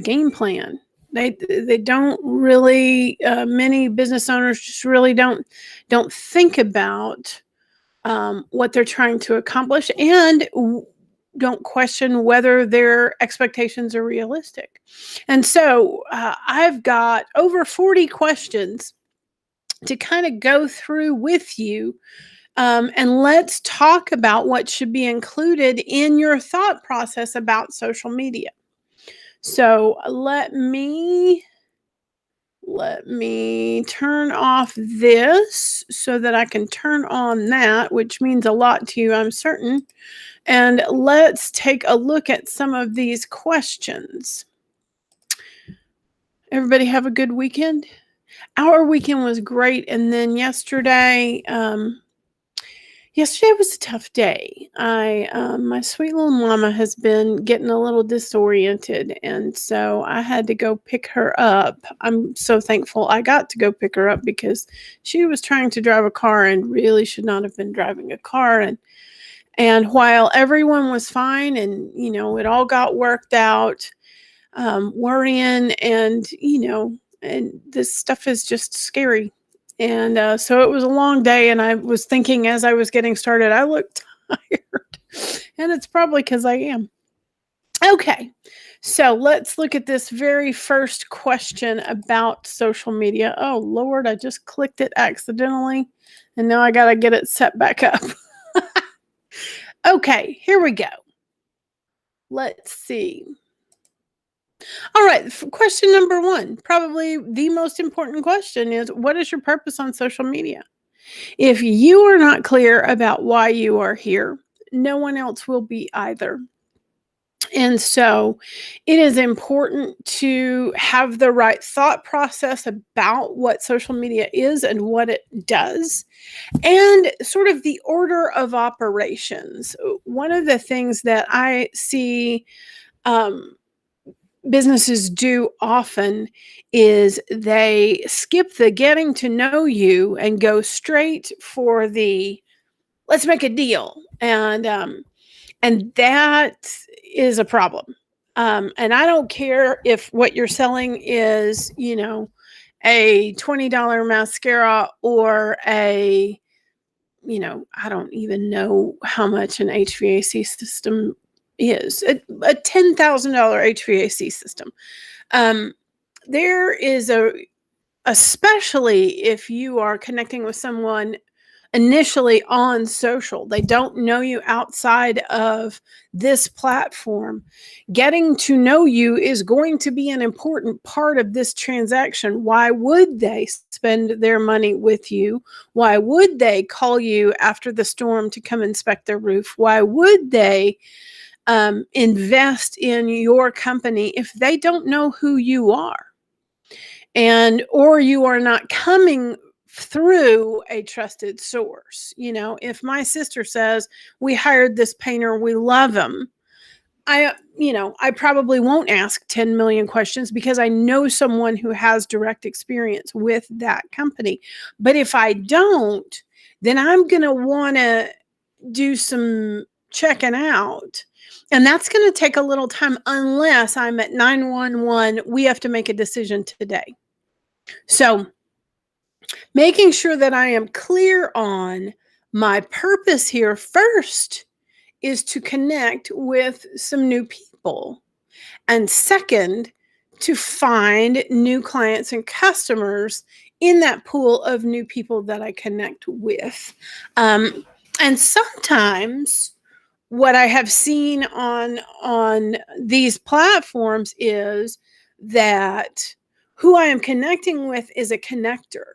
game plan. They don't really. Many business owners just really don't think about what they're trying to accomplish, and don't question whether their expectations are realistic. And so I've got over 40 questions to kind of go through with you. And let's talk about what should be included in your thought process about social media. So let me turn off this so that I can turn on that, which means a lot to you, I'm certain. And let's take a look at some of these questions. Everybody have a good weekend? Our weekend was great. And then yesterday was a tough day. My sweet little mama has been getting a little disoriented, and so I had to go pick her up. I'm so thankful I got to go pick her up because she was trying to drive a car and really should not have been driving a car. And while everyone was fine and, it all got worked out, worrying and, and this stuff is just scary. And so it was a long day, and I was thinking as I was getting started, I look tired, and it's probably because I am. Okay, so let's look at this very first question about social media. Oh, Lord, I just clicked it accidentally, and now I got to get it set back up. Okay, here we go. Let's see. All right, question number 1, probably the most important question is, what is your purpose on social media? If you are not clear about why you are here, no one else will be either. And so it is important to have the right thought process about what social media is and what it does, and sort of the order of operations. One of the things that I see businesses do often is they skip the getting to know you and go straight for the let's make a deal. And that is a problem. And I don't care if what you're selling is, a $20 mascara or I don't even know how much an HVAC system is, a $10,000 HVAC system. There is especially if you are connecting with someone initially on social, they don't know you outside of this platform. Getting to know you is going to be an important part of this transaction. Why would they spend their money with you? Why would they call you after the storm to come inspect their roof? Why would they invest in your company if they don't know who you are? Or you are not coming through a trusted source. If my sister says, we hired this painter, we love him, I probably won't ask 10 million questions because I know someone who has direct experience with that company. But if I don't, then I'm going to want to do some checking out. And that's going to take a little time unless I'm at 911. We have to make a decision today. So making sure that I am clear on my purpose here first is to connect with some new people. And second, to find new clients and customers in that pool of new people that I connect with. And sometimes what I have seen on these platforms is that who I am connecting with is a connector.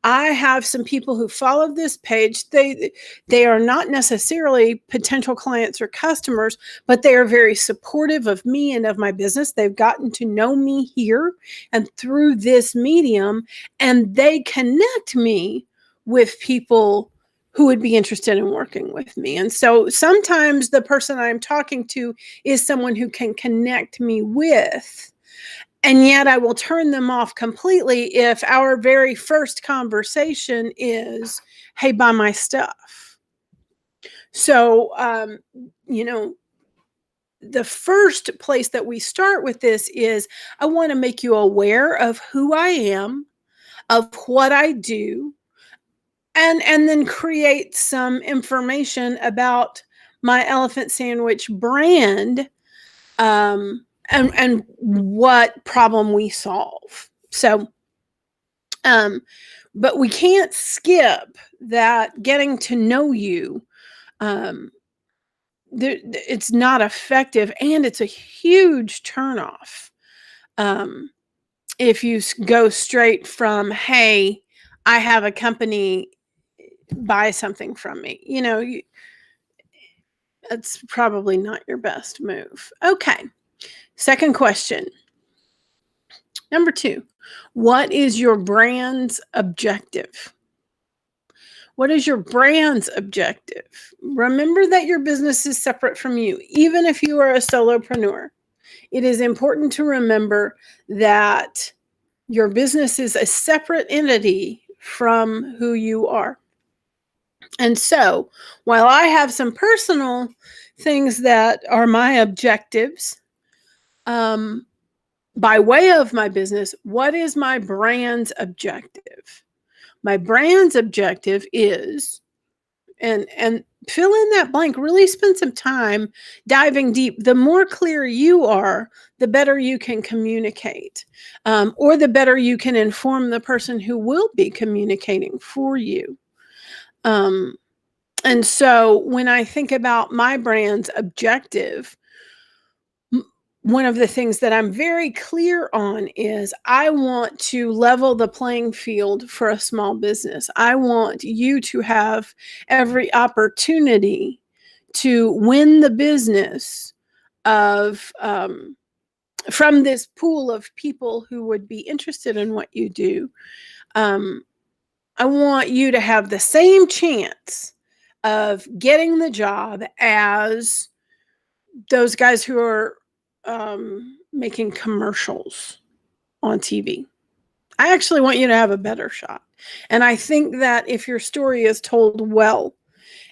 I have some people who follow this page. They are not necessarily potential clients or customers, but they are very supportive of me and of my business. They've gotten to know me here and through this medium, and they connect me with people who would be interested in working with me. And so sometimes the person I'm talking to is someone who can connect me with, and yet I will turn them off completely if our very first conversation is, hey, buy my stuff. So, the first place that we start with this is I want to make you aware of who I am, of what I do, and then create some information about my elephant sandwich brand, and what problem we solve. So but we can't skip that getting to know you. It's not effective, and it's a huge turnoff if you go straight from, hey, I have a company, buy something from me. That's probably not your best move. Okay. Second question. Number 2, what is your brand's objective? What is your brand's objective? Remember that your business is separate from you, even if you are a solopreneur. It is important to remember that your business is a separate entity from who you are. And so, while I have some personal things that are my objectives, by way of my business, what is my brand's objective? My brand's objective is, and fill in that blank, really spend some time diving deep. The more clear you are, the better you can communicate, or the better you can inform the person who will be communicating for you. And so when I think about my brand's objective, one of the things that I'm very clear on is I want to level the playing field for a small business. I want you to have every opportunity to win the business of from this pool of people who would be interested in what you do. I want you to have the same chance of getting the job as those guys who are making commercials on TV. I actually want you to have a better shot. And I think that if your story is told well,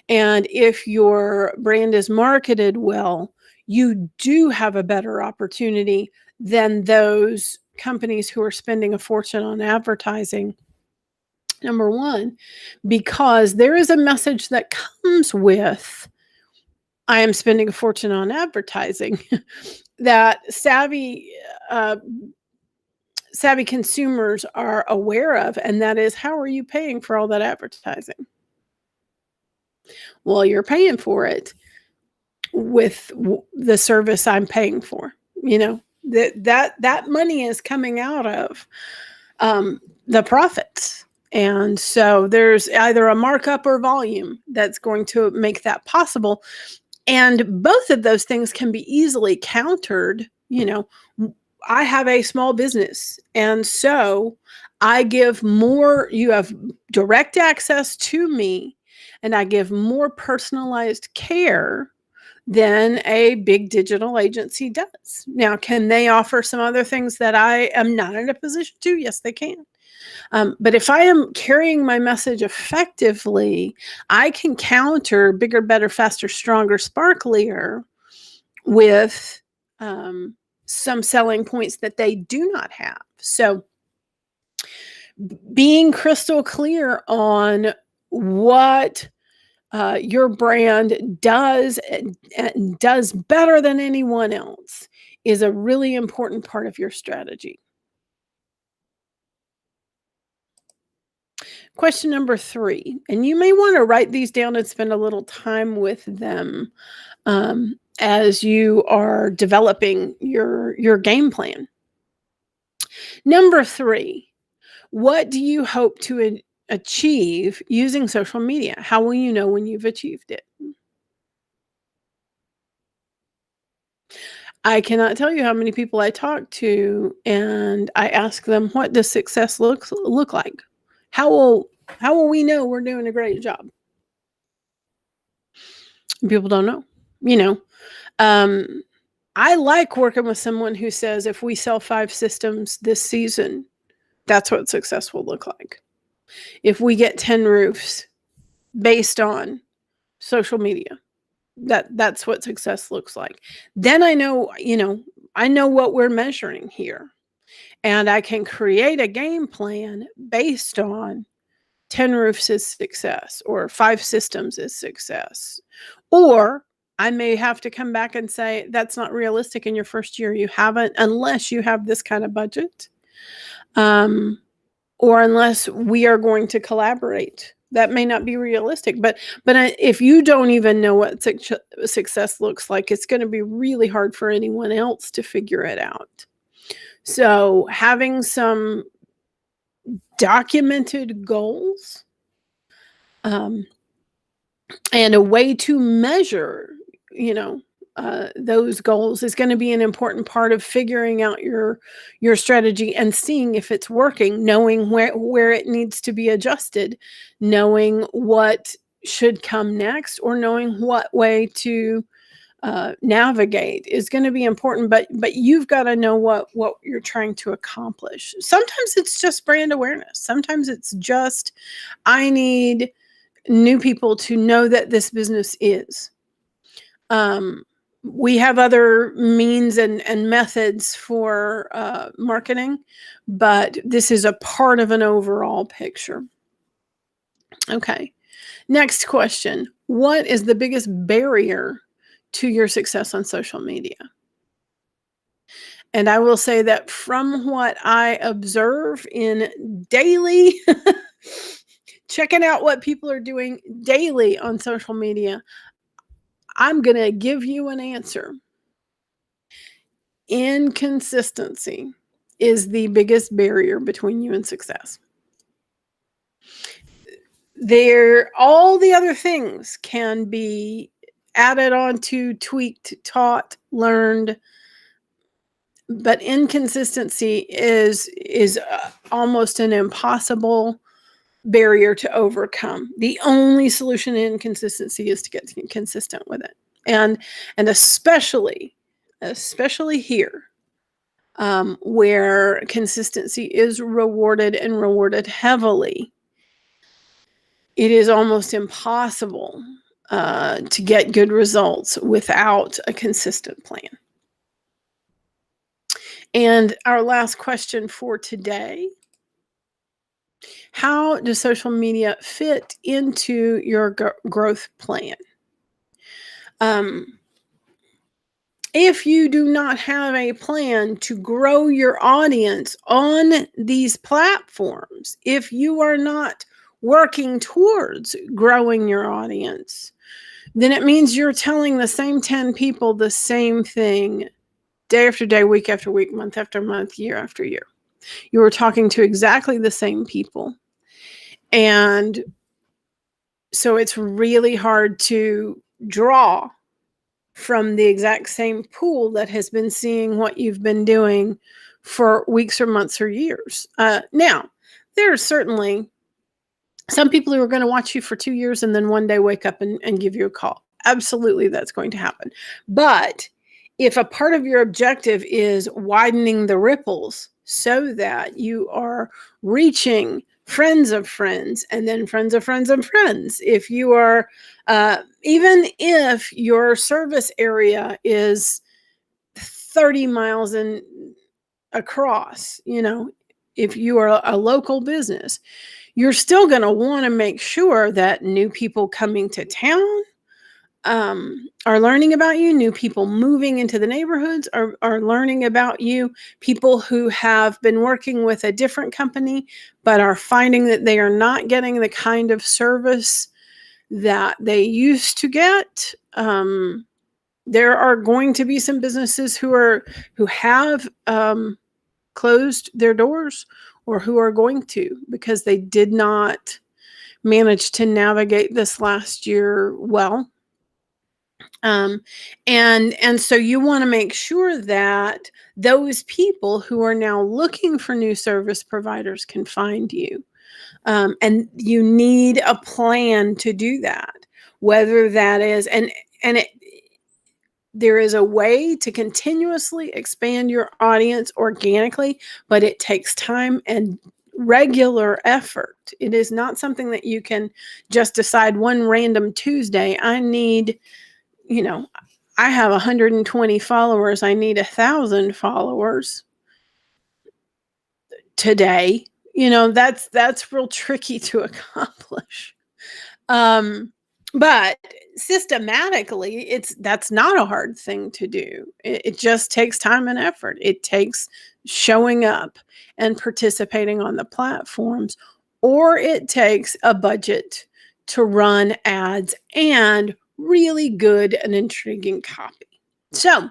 and if your brand is marketed well, you do have a better opportunity than those companies who are spending a fortune on advertising. Number one, because there is a message that comes with, I am spending a fortune on advertising, that savvy consumers are aware of, and that is, how are you paying for all that advertising? Well, you're paying for it with the service I'm paying for. That money is coming out of the profits. And so there's either a markup or volume that's going to make that possible. And both of those things can be easily countered. I have a small business, and so I give more, you have direct access to me, and I give more personalized care than a big digital agency does. Now, can they offer some other things that I am not in a position to? Yes, they can. But if I am carrying my message effectively, I can counter bigger, better, faster, stronger, sparklier with some selling points that they do not have. So being crystal clear on what your brand does and does better than anyone else is a really important part of your strategy. Question number 3, and you may want to write these down and spend a little time with them as you are developing your game plan. Number 3, what do you hope to achieve using social media? How will you know when you've achieved it? I cannot tell you how many people I talk to, and I ask them, what does success look like? How will we know we're doing a great job? People don't know. I like working with someone who says, if we sell 5 systems this season, that's what success will look like. If we get 10 roofs based on social media, That's what success looks like. Then I know, I know what we're measuring here, and I can create a game plan based on 10 roofs is success or 5 systems is success. Or I may have to come back and say that's not realistic in your first year. You haven't, unless you have this kind of budget, or unless we are going to collaborate. That may not be realistic, but if you don't even know what success looks like, it's going to be really hard for anyone else to figure it out. So having some documented goals, and a way to measure, those goals is going to be an important part of figuring out your strategy and seeing if it's working, knowing where it needs to be adjusted, knowing what should come next, or knowing what way to navigate is going to be important. But you've got to know what you're trying to accomplish. Sometimes it's just brand awareness. Sometimes it's just, I need new people to know that this business is. We have other means and methods for marketing, but this is a part of an overall picture. Okay. Next question. What is the biggest barrier to your success on social media? And I will say that from what I observe in daily, checking out what people are doing daily on social media, I'm going to give you an answer. Inconsistency is the biggest barrier between you and success. All the other things can be added on to, tweaked, taught, learned, but inconsistency is almost an impossible barrier to overcome. The only solution to inconsistency is to get consistent with it. And especially here, where consistency is rewarded and rewarded heavily, it is almost impossible to get good results without a consistent plan. And our last question for today: how does social media fit into your growth plan? If you do not have a plan to grow your audience on these platforms, if you are not working towards growing your audience, then it means you're telling the same 10 people the same thing day after day, week after week, month after month, year after year. You are talking to exactly the same people. And so it's really hard to draw from the exact same pool that has been seeing what you've been doing for weeks or months or years. Now, there are certainly some people who are going to watch you for 2 years and then one day wake up and give you a call. Absolutely, that's going to happen. But if a part of your objective is widening the ripples so that you are reaching friends of friends and then friends of friends of friends, if you are, even if your service area is 30 miles across, if you are a local business, you're still going to want to make sure that new people coming to town are learning about you. New people moving into the neighborhoods are learning about you. People who have been working with a different company but are finding that they are not getting the kind of service that they used to get. There are going to be some businesses who have closed their doors, or who are going to, because they did not manage to navigate this last year well. And so you want to make sure that those people who are now looking for new service providers can find you. And you need a plan to do that, whether that is, there is a way to continuously expand your audience organically, but it takes time and regular effort. It is not something that you can just decide one random Tuesday, I need I have 120 followers. I need 1,000 followers today. That's real tricky to accomplish. But systematically, that's not a hard thing to do. It just takes time and effort. It takes showing up and participating on the platforms, or it takes a budget to run ads and really good and intriguing copy. So,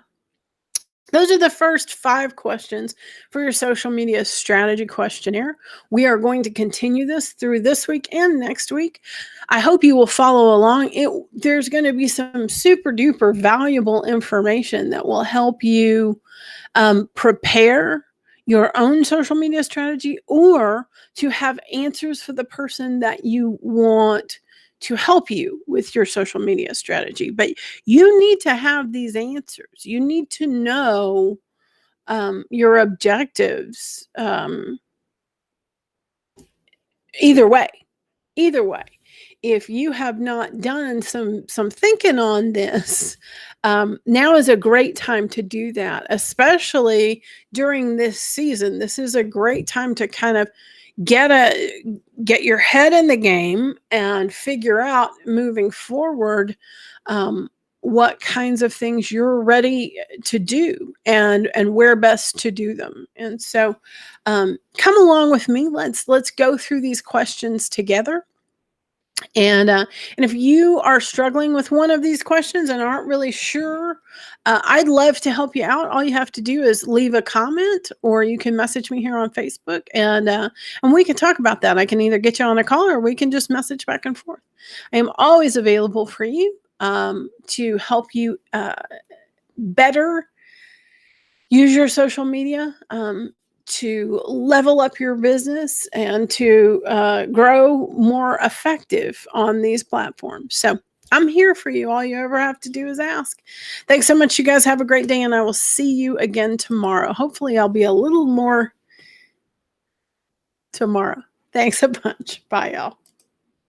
those are the first 5 questions for your social media strategy questionnaire. We are going to continue this through this week and next week. I hope you will follow along. There's going to be some super duper valuable information that will help you prepare your own social media strategy, or to have answers for the person that you want to help you with your social media strategy. But you need to have these answers. You need to know your objectives. Either way, if you have not done some thinking on this, now is a great time to do that, especially during this season. This is a great time to kind of get your head in the game and figure out moving forward what kinds of things you're ready to do and where best to do them. And so come along with me. Let's go through these questions together. And if you are struggling with one of these questions and aren't really sure, I'd love to help you out. All you have to do is leave a comment, or you can message me here on Facebook, and we can talk about that. I can either get you on a call, or we can just message back and forth. I am always available for you to help you better use your social media, to level up your business, and to grow more effective on these platforms. So I'm here for you. All you ever have to do is ask. Thanks so much. You guys have a great day, and I will see you again tomorrow. Hopefully I'll be a little more tomorrow. Thanks a bunch. Bye, y'all.